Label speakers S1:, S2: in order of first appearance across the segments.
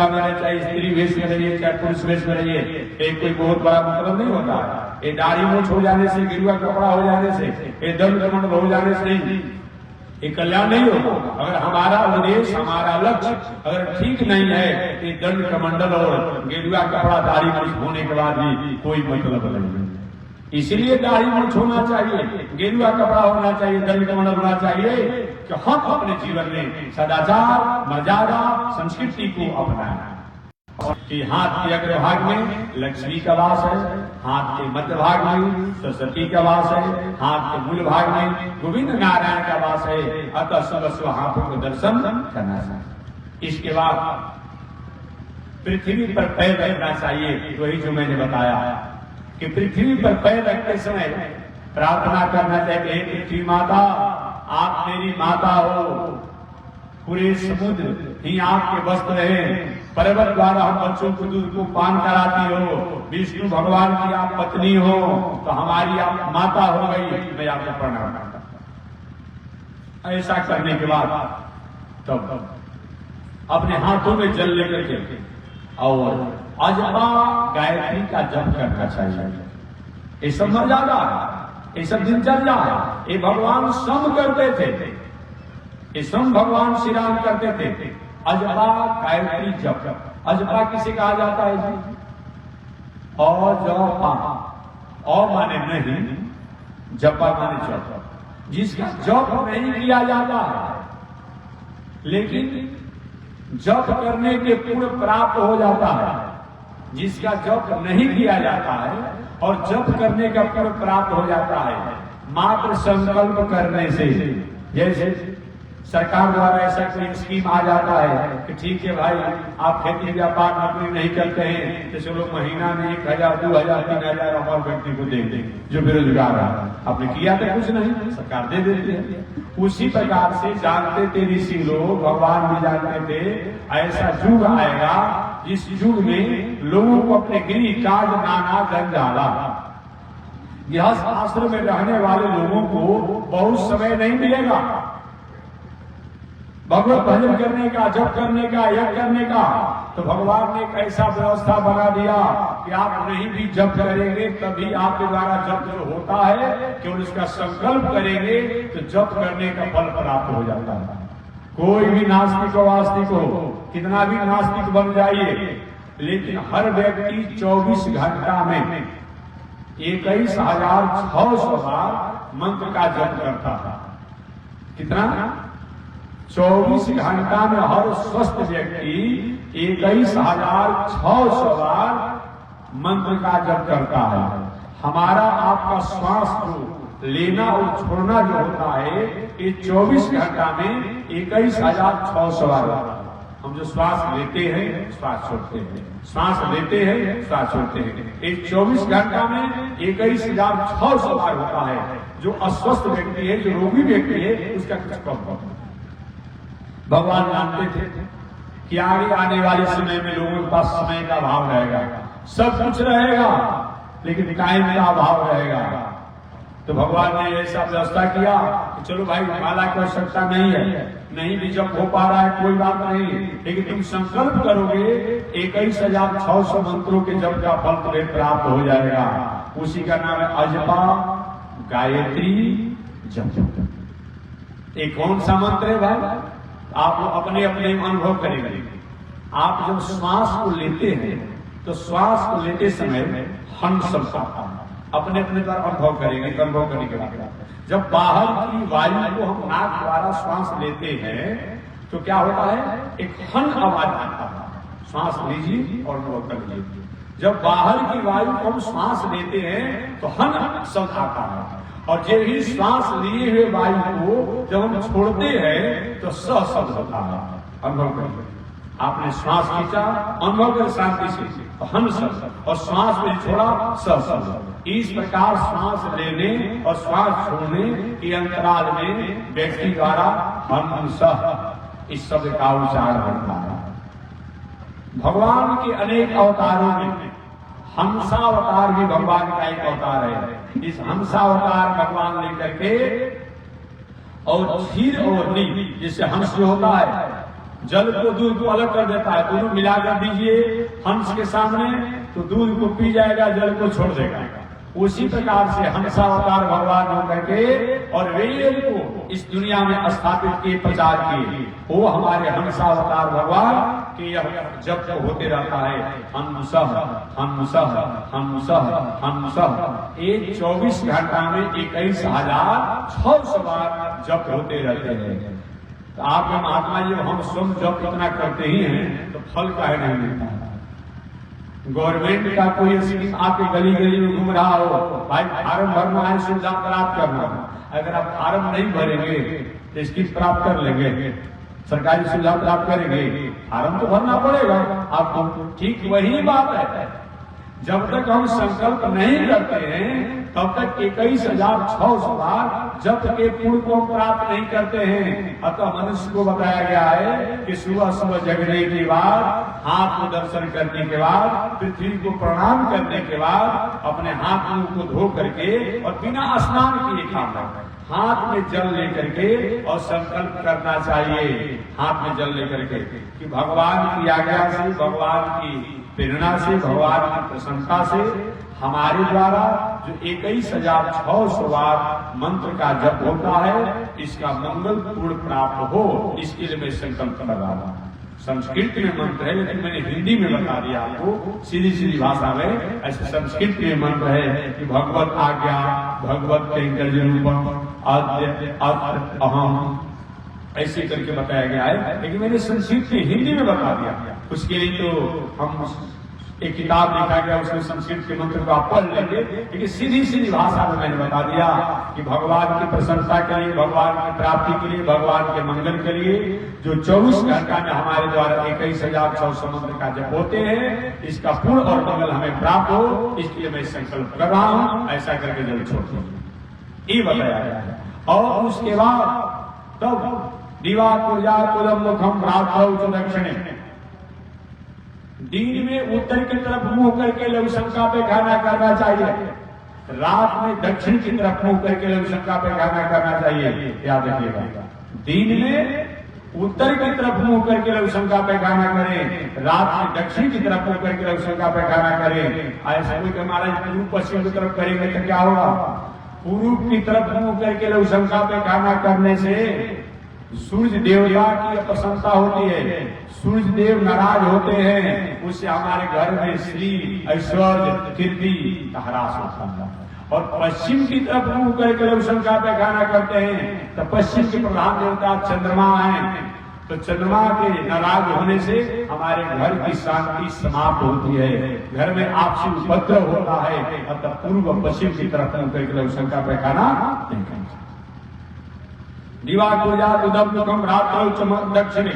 S1: में चाहे स्त्री वेश में रहिए चाहे पुरुष वेश में रहिए, एक कोई बहुत बड़ा मतलब नहीं होता। ये दाढ़ी मूछ हो जाने से, गिरुआ कपड़ा हो जाने से, ये दंड कमंडल हो जाने से नहीं, ये कल्याण नहीं होगा। अगर हमारा उद्देश्य, हमारा लक्ष्य अगर ठीक नहीं है, ये दंड कमंडल और गिरुआ कपड़ा दाढ़ी मूछ होने के बाद भी कोई मतलब नहीं। इसीलिए दाढ़ी मूछ होना चाहिए, गेरुआ कपड़ा होना चाहिए, दंड कमंडल होना चाहिए कि हम अपने जीवन में सदाचार, मर्यादा, संस्कृति को अपनाएं। कि हाथ के अग्रभाग में लक्ष्मी का वास है, हाथ के मध्य भाग में सरस्वती का वास है, हाथ के मूल भाग में गोविंद नारायण का वास है। अतः सर्वस्व हाथों को दर्शन करना चाहिए। इसके बाद पृथ्वी पर पैर रखना चाहिए। वही जो मैंने बताया कि पृथ्वी पर पैर रखते समय प्रार्थना करना चाहिए, हे पृथ्वी माता, आप मेरी माता हो, पूरे समुद्र ही आपके वस्त्र है, पर्वत द्वारा हम बच्चों को दूध को पान कराती हो, विष्णु भगवान की आप पत्नी हो, तो हमारी आप माता हो गई, मैं आपको प्रणाम करता हूं। ऐसा करने के बाद तब अपने हाथों में जल लेकर के और अजपा गायत्री का जप करना चाहिए। ये सब मर्यादा है, ये सब दिनचर्या है। ये भगवान सम करते थे, ये सम भगवान श्री राम करते थे। अजपा गायत्री जप। अजपा किसे कहा जाता है जी? अजपा, अ माने नहीं, जपा माने जप। जिसका जप नहीं किया जाता है लेकिन जप करने के पुण्य प्राप्त हो जाता है, जिसका जप नहीं किया जाता है और जप करने का पुण्य प्राप्त हो जाता है मात्र संकल्प करने से। जैसे सरकार द्वारा ऐसा कोई स्कीम आ जाता है कि ठीक है भाई, आप खेती व्यापार नौकरी नहीं करते हैं तो चलो महीना में 1000, 2000, 3000 और व्यक्ति को दे दें जो बेरोजगार है। आपने किया तो कुछ नहीं, सरकार दे देती है। उसी प्रकार से जानते थे ऋषि लोग, भगवान भी जानते थे, ऐसा युग आएगा जिस युग में लोगों को अपने गृह काज नाना जंजाला, गृहस्थ आश्रम में रहने वाले लोगों को बहुत समय नहीं मिलेगा भगवत भजन करने का, जप करने का, यज्ञ करने का। तो भगवान ने एक ऐसा व्यवस्था बना दिया कि आप नहीं भी जप करेंगे तभी आपके द्वारा जप जो होता है, केवल उसका संकल्प करेंगे तो जप करने का फल प्राप्त हो जाता है। कोई भी नास्तिक हो, वास्तिक हो, कितना भी नास्तिक बन जाइए, लेकिन हर व्यक्ति 24 घंटा में 21,600 बार मंत्र का जप करता था। कितना? 24 घंटा में हर स्वस्थ व्यक्ति 21,600 बार मंत्र का जप करता है। हमारा आपका श्वास को लेना और छोड़ना जो होता है ये 24 घंटा में 21,600 बार। हम जो श्वास लेते हैं, श्वास छोड़ते हैं, श्वास लेते हैं, श्वास छोड़ते हैं, एक 24 घंटा में 21,600 बार होता है। जो अस्वस्थ व्यक्ति है, जो रोगी व्यक्ति है, उसका कुछ कम होता है। भगवान जानते थे कि आगे आने वाले समय में लोगों के पास समय का अभाव रहेगा, सब कुछ रहेगा लेकिन टाइम का अभाव रहेगा। तो भगवान ने ऐसा व्यवस्था किया कि चलो भाई, माला की आवश्यकता नहीं है, नहीं भी जब हो पा रहा है कोई बात नहीं, लेकिन तुम संकल्प करोगे 21,600 मंत्रों के जप का फल तुम्हें प्राप्त हो जाएगा। उसी का नाम है अजपा गायत्री जप। एक कौन सा मंत्र है भाई? आप लोग अपने अपने अनुभव करेंगे। आप जब श्वास को लेते हैं तो श्वास को लेते समय हन शब्द आता है, अपने अपने द्वारा अनुभव करेंगे। अनुभव करने के बाद जब बाहर की वायु को हम नाक द्वारा श्वास लेते हैं तो क्या होता है? एक हन आवाज आता है। श्वास लीजिए और अनुभव कर लीजिए। जब बाहर की वायु को हम श्वास लेते हैं तो हन शब्द आता है, और जब ही श्वास लिए हुए वायु को जब हम छोड़ते हैं तो स शब्द होता है। अनुभव करिए, आपने श्वास खींचा, अनुभव कर शांति से, तो हन शब्द, और श्वास में छोड़ा स शब्द। इस प्रकार श्वास लेने और श्वास छोड़ने के अंतराल में व्यक्ति द्वारा हन स इस शब्द का उच्चारण होता है। भगवान के अनेक अवतारों में हंसावतार भी भगवान का एक अवतार है। इस हंसावतार भगवान लेकर के और क्षीर और नी, जिससे हंस जो होता है जल को दूध को अलग कर देता है, दोनों मिलाकर दीजिए हंस के सामने तो दूध को पी जाएगा, जल को छोड़ देगा। उसी प्रकार से हंसावतार भगवान होकर के और वेद को इस दुनिया में स्थापित किए, प्रचार किए, वो हमारे हंसावतार भगवान के यह जप होते रहता है। हंसः हंसः हंसः हंसः, एक 24 घंटा में 21,600 बार जप होते रहते हैं। तो आप महात्मा जी हम स्वयं जप इतना करते ही हैं तो फल काहे नहीं मिलता? गवर्नमेंट का कोई स्कीम आपके गली गली में घूम रहा हो, भाई फार्म भरना है, सुविधा प्राप्त करना, अगर आप फार्म नहीं भरेंगे तो स्कीम प्राप्त कर लेंगे, सरकारी सुविधा प्राप्त करेंगे, फार्म तो भरना पड़ेगा आपको। ठीक वही बात है, जब तक हम संकल्प नहीं करते हैं तब तक 21,600 बार जप के पुण्य को प्राप्त नहीं करते हैं। अतः मनुष्य को बताया गया है कि सुबह सुबह जगने के बाद, हाथ को दर्शन करने के बाद, पृथ्वी को प्रणाम करने के बाद अपने हाथ मुंह को धो करके और बिना स्नान किए खाना, हाथ में जल लेकर के और संकल्प करना चाहिए, हाथ में जल लेकर के कि भगवान की आज्ञा से, भगवान की प्रेरणा से, भगवान की प्रसन्नता से हमारे द्वारा जो 21,600 बार मंत्र का जप होता है, इसका मंगल पूर्ण प्राप्त हो, इसके लिए मैं संकल्प कर रहा हूं। संस्कृत में मंत्र है, लेकिन मैंने हिंदी में बता दिया आपको सीधी सीधी भाषा में। ऐसे संस्कृत में मंत्र है कि भगवत आज्ञा, भगवत रूपम आद्य अहम, ऐसे करके बताया गया है, लेकिन मैंने संस्कृत में हिंदी में बता दिया। उसके लिए तो हम एक किताब लिखा गया, उसमें संस्कृत के मंत्र को आप पढ़ लेंगे, लेकिन सीधी सीधी भाषा में मैंने बता दिया कि भगवान की प्रसन्नता के लिए, भगवान की प्राप्ति के लिए, भगवान के मंगल के लिए जो 24 घंटा में हमारे द्वारा 21,600 मंत्र का जप होते हैं, इसका पूर्ण और मंगल हमें प्राप्त हो, इसके लिए मैं संकल्प कर रहा हूं। ऐसा करके जल छोड़ दो, ये बताया गया है। और उसके बाद तब दिवा पूजा कुलम मुखम प्राप्त दक्षिणे, दिन में उत्तर की तरफ मुंह करके लघु शंका पे खाना करना चाहिए, रात में दक्षिण की तरफ मुंह करके लघु शंका पे खाना करना चाहिए। याद रखिएगा, दिन में उत्तर की तरफ मुंह करके लघु शंका पे खाना करें, रात में दक्षिण की तरफ मुंह करके लघु शंका पे खाना करें। ऐसा कोई महाराज पूर्व पश्चिम की तरफ करेंगे तो क्या होगा? पूर्व की तरफ मुंह करके लघु शंका पे खाना करने से सूर्य देवता की प्रसन्नता होती है, सूर्य देव नाराज होते हैं, उससे हमारे घर में श्री ऐश्वर्य कीर्ति का ह्रास होता है। और पश्चिम की तरफ मुंह करके लघु शंका पे खाना करते हैं तो पश्चिम के प्रधान देवता चंद्रमा हैं, तो चंद्रमा के नाराज होने से हमारे घर की शांति समाप्त होती है, घर में आपसी उपद्रव होता है। अतः पूर्व और पश्चिम की तरफ मुंह करके लघु शंका पे खाना नहीं करना। दिवा पूजा उदम मुखम रात्र दक्षिण,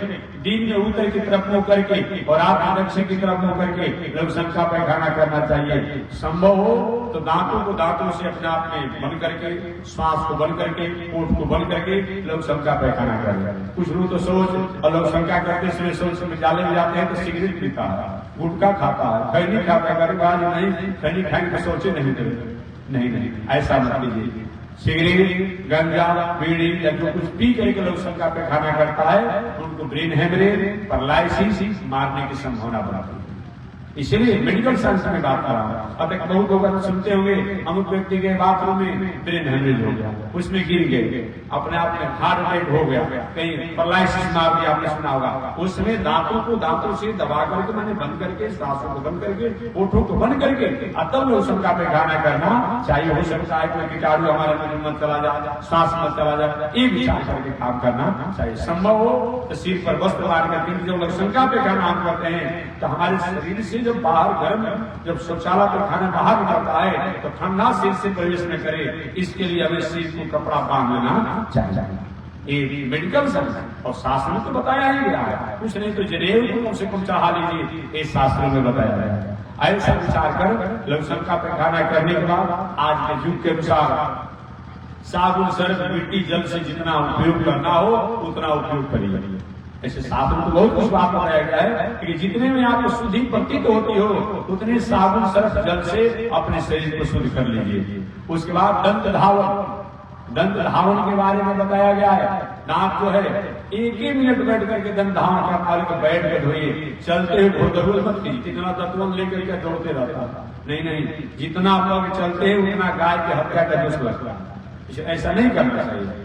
S1: दिन में उत्तर की तरफ मुंह करके और रात में दक्षिण की तरफ मुंह करके लघु शंका पैखाना करना चाहिए। संभव हो तो दांतों से अपने आप में बंद करके, श्वास को बंद करके, ओठ को बंद करके लघु शंका पैखाना करें। कुछ लोग तो सोच और लघु शंका करते समय सोच विद्यालय में जाते हैं तो सिगरेट पीता है, गुटखा खाता है, खैनी खाता है, नहीं खैनी खाएंगे तो सोचे नहीं, ऐसा मत कीजिए। सिगरेट, गंजा, बीड़ी या जो कुछ पी करके लोग शंका पे खाना करता है, उनको ब्रेन हेमरेज, पैरालिसिस, मारने की संभावना बढ़ती है। इसलिए मेडिकल साइंस में बात कर रहा हूँ। अब एक बहुत लोग सुनते होंगे, अमुक व्यक्ति के बाथरूम में ब्रेन हेमरेज हो गया, उसमें गिर गए, अपने आप में हार्ट अटैक हो गया, कहीं पैरालिसिस मार दिया, आपने सुना होगा। उसमें दांतों से दबा करके, मैंने बंद करके, सांसों को बंद करके, ओठों को बंद करके तब लोग शंका पे खाना करना चाहिए। हो सकता है कोई कीटाणु हमारे मुंह मत चला जाए, सांस मत चला जाए, ये विचार करके काम करना चाहिए। संभव हो तो सिर पर वस्त्र बांध करके जब लोग शंका पे खाना हम करते हैं तो हमारे शरीर से जब बाहर घर में जब शौचालय पर खाना बाहर निकलता है तो ठंडा सिर से प्रवेश न करे, इसके लिए हमें सिर को कपड़ा बांध लेना चाहिए। ये मेडिकल साइंस और शास्त्र में तो बताया ही गया है, कुछ नहीं तो जनेऊ को कम से कम चढ़ा लीजिए, ये शास्त्रों में बताया गया है। ऐसा विचार कर लघु शंका पे खाना करने के बाद आज के युग के अनुसार साबुन, सर्फ, मिट्टी, जल से जितना उपयोग करना हो उतना उपयोग करिए। ऐसे शास्त्र में तो बहुत कुछ बात बताया गया है कि जितने में आपको शुद्धि प्रतीत होती हो उतने साबुन, सर्फ, जल से अपने शरीर को शुद्ध कर लीजिए। उसके बाद दंत धावन के बारे में बताया गया है। दांत जो है एक ही मिनट बैठ करके दम धाम करना वाले को बैठ के धोइए। चलते हुए बहुत जरूर मत कीजिए, इतना तत्व लेकर के दौड़ते रहता नहीं नहीं, जितना पग चलते हैं उतना गाय की हत्या का दोष लगता है, ऐसा नहीं करना चाहिए।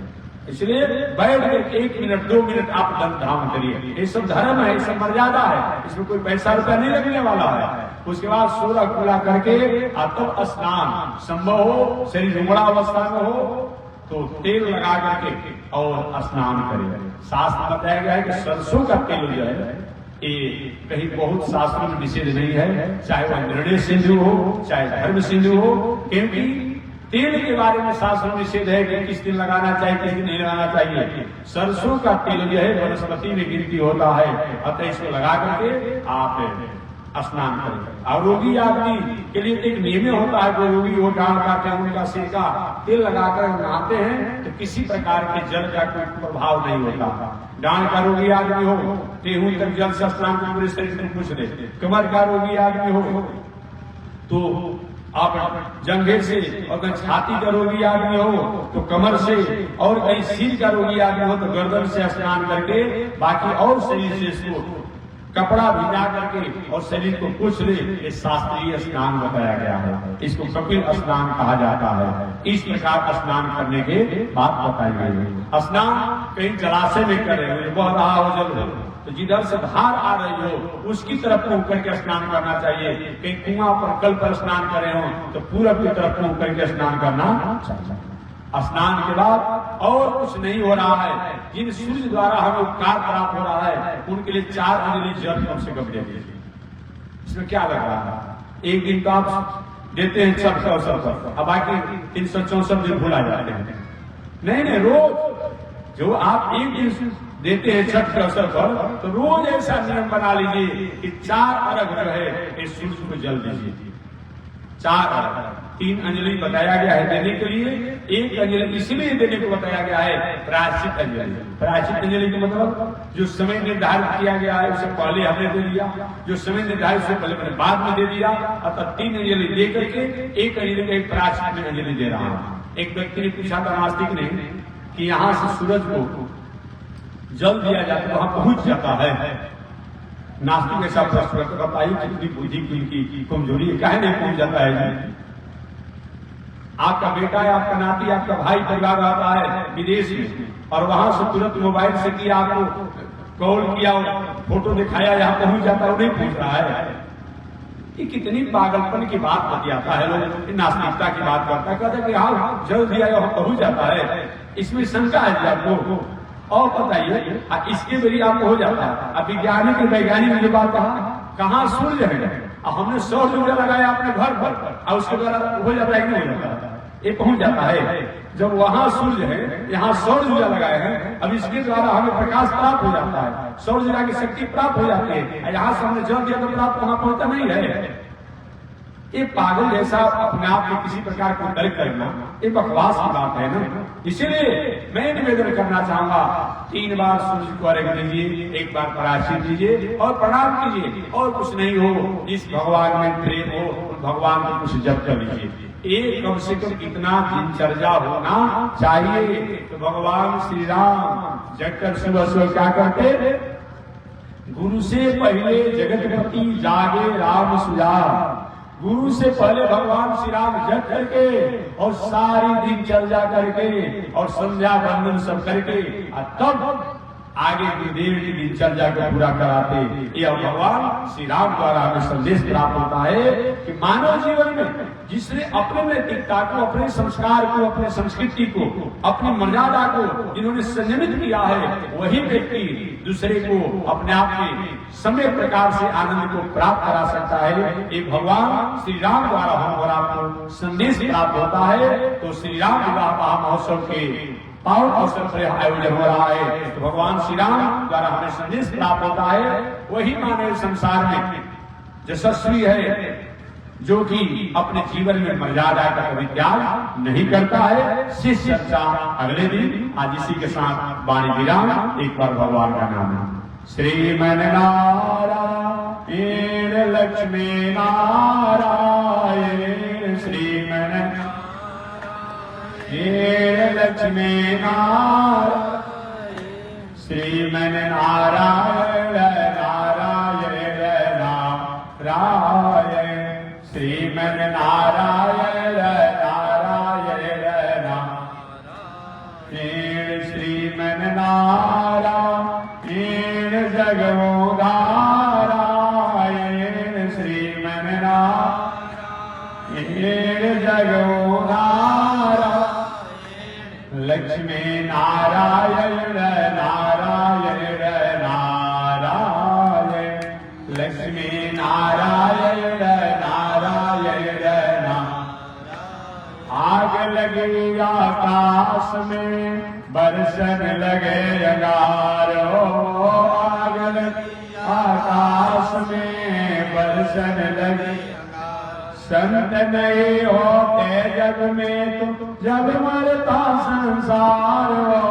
S1: इसलिए बैठ कर 1 मिनट 2 मिनट आप दम धाम करिए। ये सब धर्म है, ये सब मर्यादा है, इसमें कोई पैसा रुपया नहीं लगने वाला है। उसके बाद सूर्य खुला करके तब स्नान संभव हो, शरीर उमड़ा अवस्था में हो तो तेल लगा करके और स्नान करें। शास्त्र में बताया गया है कि सरसों का तेल जो है ये कहीं बहुत शास्त्रों में निषेध नहीं है, चाहे वह निर्णय सिंधु हो चाहे धर्म सिंधु हो, क्योंकि तेल के बारे में शास्त्रों में निषेध है कि किस दिन लगाना चाहिए किस दिन नहीं लगाना चाहिए। सरसों का तेल जो है वनस्पति में गिनती होता है, अतः इसको लगा करके आप स्नान करें। और रोगी आदमी के लिए एक नियम होता है, कोई रोगी वो डांड काटे उनका सिर का तेल लगाकर नहाते हैं तो किसी प्रकार के जल का कोई प्रभाव नहीं होता। डांड का रोगी आदमी हो टेहू तक जल से स्नान को पूरे शरीर में पूछ ले, कमर का रोगी आदमी हो तो आप जंघे से, अगर छाती का रोगी आदमी हो तो कमर से, और कहीं सिर का रोगी आदमी हो तो गर्दन से स्नान करके बाकी और शरीर से इसको कपड़ा भिजा करके और शरीर को पूछ ले। ये शास्त्रीय स्नान बताया गया है, इसको कपिल स्नान कहा जाता है। इस प्रकार स्नान करने के बात बताई गई है। स्नान कहीं जलाशय में कर रहे हो, बह रहा हो जल तो जिधर से धार आ रही हो उसकी तरफ मुंह करके स्नान करना चाहिए। कहीं कुआं पर कल पर स्नान कर रहे हो तो पूरब की तरफ मुंह करके स्नान करना चाहिए। स्नान के बाद और कुछ नहीं हो रहा है, जिन सूर्य द्वारा हमें उपकार प्राप्त हो रहा है उनके लिए 4 अंजलि जल कम से कम दे दीजिए। इसमें क्या लग रहा है, एक दिन तो आप देते हैं छठ के अवसर पर, अब बाकी 364 दिन भूला जाते हैं। नहीं नहीं, रोज जो आप एक दिन देते हैं छठ के अवसर पर तो रोज ऐसा नियम बना लीजिए कि 4 अर्घ जो है इस सूर्य को जल दीजिए। 4 अर्घ, 3 अंजलि बताया गया है देने के लिए, 1 अंजलि इसलिए देने को बताया गया है प्रायश्चित अंजलि। प्रायश्चित अंजलि का मतलब जो समय निर्धारित किया गया है उससे पहले हमने दे दिया, जो समय निर्धारित से पहले मैंने बाद में दे दिया, अतः 3 अंजलि दे करके 1 अंजलि का प्रायश्चित में अंजलि दे रहा हूं। एक व्यक्ति ने पूछा था नास्तिक ने कि यहाँ से सूरज को जल दिया जाता वहां पहुंच जाता है। नास्तिक ऐसा प्रश्न करते बताइए कितनी बुद्धि की कमजोरी है, काहे नहीं पहुंच जाता है। आपका बेटा है, आपका नाती, आपका भाई परिवार रहता है विदेश में और वहां से तुरंत मोबाइल से किया, आपको कॉल किया और फोटो दिखाया, यहाँ पहुंच जाता है, वो नहीं पहुंच रहा है। ये कितनी पागलपन की बात बतियाता है, लोग नास्तिकता की बात करता है, कहते हैं कि हाँ जल दिया वहां पहुंच जाता है। इसमें शंका है आपको और बताइए इसके जरिए आपको हो जाता है। अब वैज्ञानिक ने बात कहा सूर्य है, हमने सौर ऊर्जा लगाया अपने घर पर और उसके द्वारा हो जाता है कि नहीं हो जाता, ये पहुंच जाता है। जब वहां सूर्य है यहाँ सौर ऊर्जा लगाए हैं, अब इसके द्वारा हमें प्रकाश प्राप्त हो जाता है, सौर ऊर्जा की शक्ति प्राप्त हो जाती है। यहाँ से हमने जल दिया तो प्राप्त वहां पहुंचता नहीं है। ये पागल जैसा अपने आप में किसी प्रकार को तर्क करना ये बकवास की बात है ना। इसीलिए मैं निवेदन करना चाहूंगा 3 बार सूर्य को अर्घ्य दीजिए, 1 बार प्रायश्चित दीजिए और प्रणाम कीजिए। और कुछ नहीं हो, इस भगवान में प्रेम हो, भगवान को कुछ जप कर लीजिए। एक कम से कम इतना दिनचर्या होना चाहिए। तो भगवान श्री राम जगकर सुबह सुबह क्या करते, गुरु से पहले जगतपति जागे राम सुजान। गुरु से पहले भगवान श्री राम जग करके और सारी दिनचर्या करके और संध्या बंदन सब करके तब आगे गुरुदेव की दिनचर्या को पूरा कराते। यह भगवान श्री राम द्वारा हमें संदेश प्राप्त होता है कि मानव जीवन में जिसने अपने नैतिकता को, अपने संस्कार को, अपने संस्कृति को, अपनी मर्यादा को जिन्होंने संयमित किया है, वही व्यक्ति दूसरे को अपने आप में समय प्रकार से आनंद को प्राप्त करा सकता है। ये भगवान श्री राम द्वारा हम और आपको संदेश प्राप्त होता है। तो श्री राम विवाह महोत्सव के पावन अवसर पर आयोजन हो रहा है, तो भगवान श्री राम द्वारा हमें संदेश प्राप्त होता है। वही मानव संसार में यशस्वी है जो कि अपने जीवन में मर्यादा का कभी त्याग नहीं करता है। शिष्य चर्चा अगले दिन। आज इसी के साथ वाणी विराम। एक बार भगवान का नाम है श्रीमन नारायण लक्ष्मी नारायण श्रीमन लक्ष्मी नारायण श्रीमन नारायण नारायण नारायण श्रीमन नारायण नारायण नारायण श्रीमन नारायण जगोदारायण श्रीमन नारायण जगोदारायण लक्ष्मी नारायण नारायण नारायण लक्ष्मी नारायण नारायण आग लगे आकाश में बरसन लगे अंगारो आग लगे आकाश में बरसन लगे संत नहीं होते जग में तो जग मरता संसार हो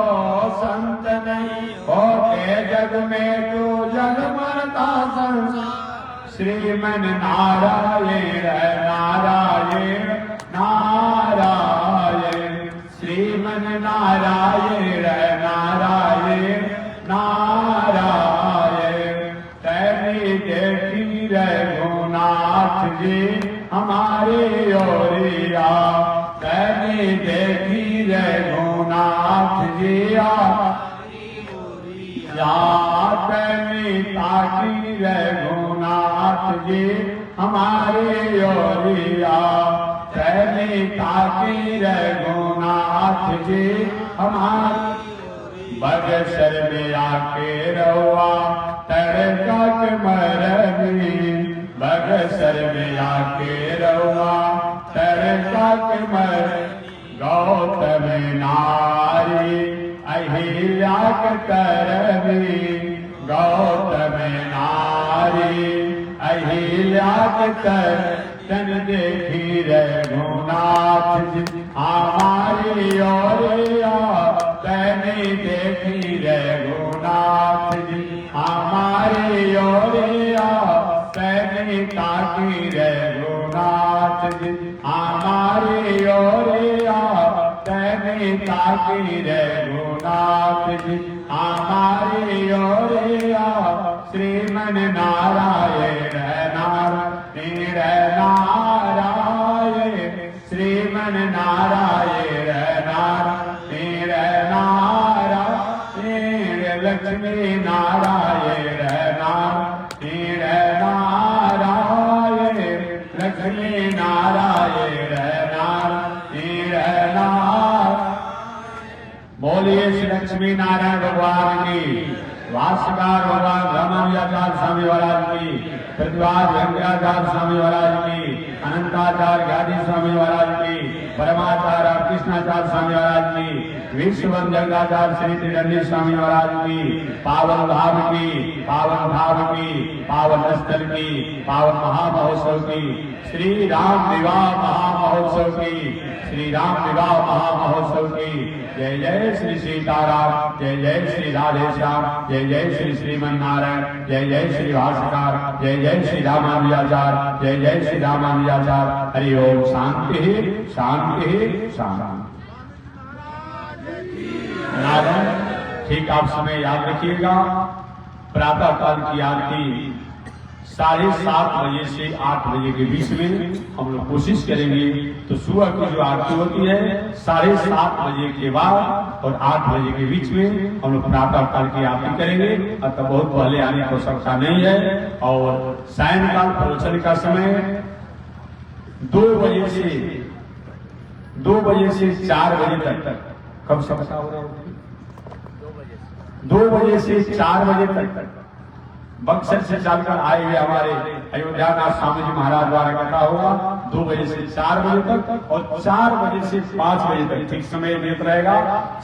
S1: संत नहीं होते जग में तो जग मरता संसार श्रीमन नारायण नारायण नारायण श्रीमन नारायण नारायण नारायण तेरी देखी रघुनाथ जी हमारे ओरिया तेरी देखी रघुनाथ जी तेरी ताकी रघुनाथ जी हमारे ओरिया तेरी ताकी रघुनाथ जी हमारे बगसर में आके रवा तड़का के मरनी बगसर में आके रवा तड़का के मर गौतम नारी अहिल्या के तरवी गौतम नारी अहिल्या के तर तन देखी रघुनाथ जी हमारी ओरिया तने देखी रघुनाथ जी हमारी ओरिया तने ताकी रघुनाथ जी हमारी ओरिया तने ताकी रघुनाथ जी हमारी ओरिया श्रीमन नारायण नारायण नारायण श्रीमन नारायण नारायण नारायण लक्ष्मी नारायण नारायण नारायण लक्ष्मी नारायण नारायण नारायण बोलिए श्री लक्ष्मी नारायण भगवान की भाष्यकार भगवान रामानुजाचार्य स्वामी महाराज की प्रतिवाद वेंकटाचार्य स्वामी महाराज की अनंताचार्य गादी स्वामी महाराज की परमाचार्य कृष्णाचार्य स्वामी महाराज की विश्ववंदनाचार्य श्री त्रिदंडी स्वामी महाराज की पावन भाव की पावन स्थल की पावन महामहोत्सव की श्री राम विवाह महामहोत्सव की श्री राम विवाह महामहोत्सव की जय जय श्री सीताराम जय जय श्री राधेश्याम जय जय श्री श्रीमन नारायण जय जय श्री भाष्यकार जय जय श्री रामानुजाचार्य जय जय श्री रामानुजाचार्य हरि ओम शांति शांति शांति नारायण ठीक आप समय याद रखिएगा प्रातः काल की आरती 7:30 बजे से 8 बजे के बीच में हम लोग कोशिश करेंगे। तो सुबह की जो आरती होती है 7:30 बजे के बाद और 8 बजे के बीच में हम लोग प्रातः काल की आरती करेंगे। अतः बहुत पहले आने की आवश्यकता नहीं है। और सायंकाल प्रवचन का समय 2 बजे से 4 बजे तक कब समझा हो रहा है? 2 बजे से 4 बजे तक बक्सर से चलकर आए हुए हमारे अयोध्यानाथ स्वामी जी महाराज द्वारा कथा होगा 2 बजे से 4 बजे तक और 4 बजे से 5 बजे तक ठीक समय देत रहेगा।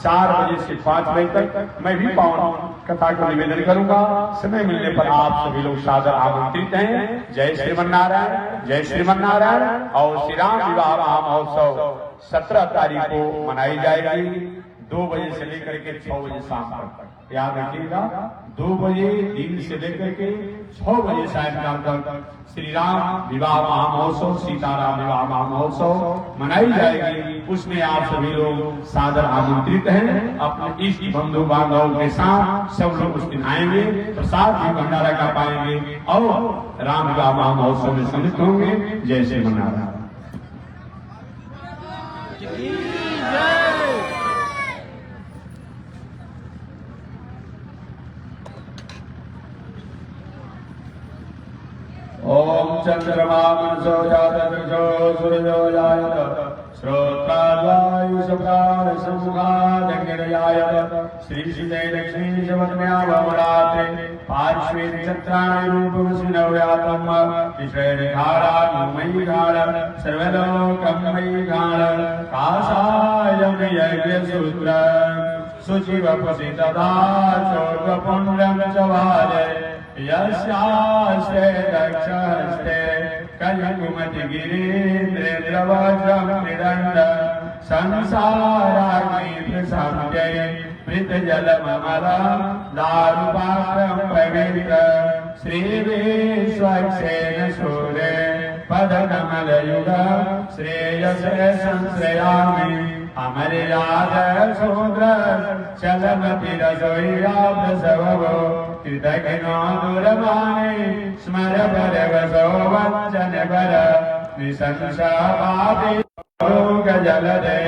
S1: 4 बजे से 5 बजे तक मैं भी पावन कथा को निवेदन करूंगा। समय मिलने पर आप सभी लोग सादर आमंत्रित हैं। जय श्रीमन्नारायण जय श्रीमन्नारायण। और श्री राम विवाह महामहोत्सव 17 तारीख को मनाई जाएगी 2 बजे से लेकर के 6 बजे शाम तक। याद रखिएगा 2 बजे दिन से लेकर के 6 बजे सायंकाल तक श्री राम विवाह महामहोत्सव, सीताराम विवाह महामहोत्सव मनाई जाएगी। उसमें आप सभी लोग सादर आमंत्रित हैं। अपने इष्ट बंधु बांधवों के साथ सब लोग उस दिन आएंगे, प्रसाद भी भंडारा का पाएंगे और राम विवाह महामहोत्सव में सम्मिलित होंगे। जय श्री मन्नारायण। ओम चंद्रमा मनसो जातर्षो सूर्यो जायत श्रोत्राद्वायुषप्राण सम्मुखादग्निर्जायत श्री सीते लक्ष्मी शवत्म्या भवरात्रे पार्श्वे नक्षत्राणि रूपमसिनव्यातम् विश्वेर्घारा मयि घाळ सर्वलोकमयि घाळ काषायं यज्ञसूत्र शुचिवपसि तदा चोर्वपुण्यं च वारे यस्यास्ते दक्षस्ते कलिकुमति गिरीन्द्रेन्द्रवज्रं निदण्ड संसाराग्नि प्रसम्प्ये मृतजलममलं दारुपात्रं पवित्र श्रीविश्वक्सेन सूरे पदकमलयुग श्रेयसे संश्रयामि अमर्याद समुद्र चलमति रसोईया प्रसवो कृतघ्नो दूरमाने स्मर पर वसो वचन पर निशंसा पापी जलदे